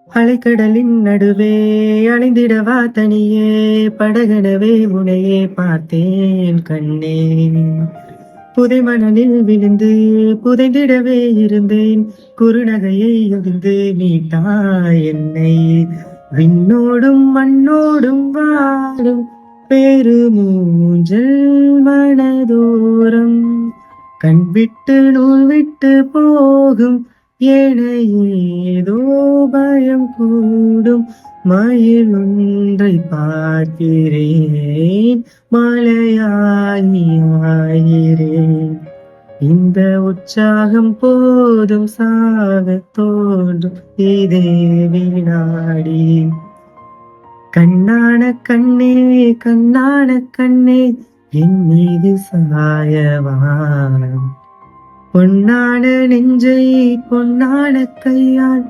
அலைக்கடலின் நடுவே அலைந்திடவா தனியே படகெனவே உனையே பார்த்தேன் கண்ணே. புதை மணலில் விழுந்து புதைந்திடவே இருந்தேன், குறுநகையை எறிந்து மீட்டாய் என்னை. விண்ணோடும் மண்ணோடும் வாழும் பெருமூஞ்சல் மனதோரம், கண் விட்டு நூல் விட்டு போகும் என ஏதோ பயம் கூடும். மயில் ஒன்றை பார்க்கிறேன், மலையாகிறேன். இந்த உற்சாகம் போதும், சாக தோன்றும் இதே வினாடி. கண்ணான கண்ணே கண்ணான கண்ணே, என் மீது சாயவா. பொன்னான நெஞ்சை பொன்னான கையால்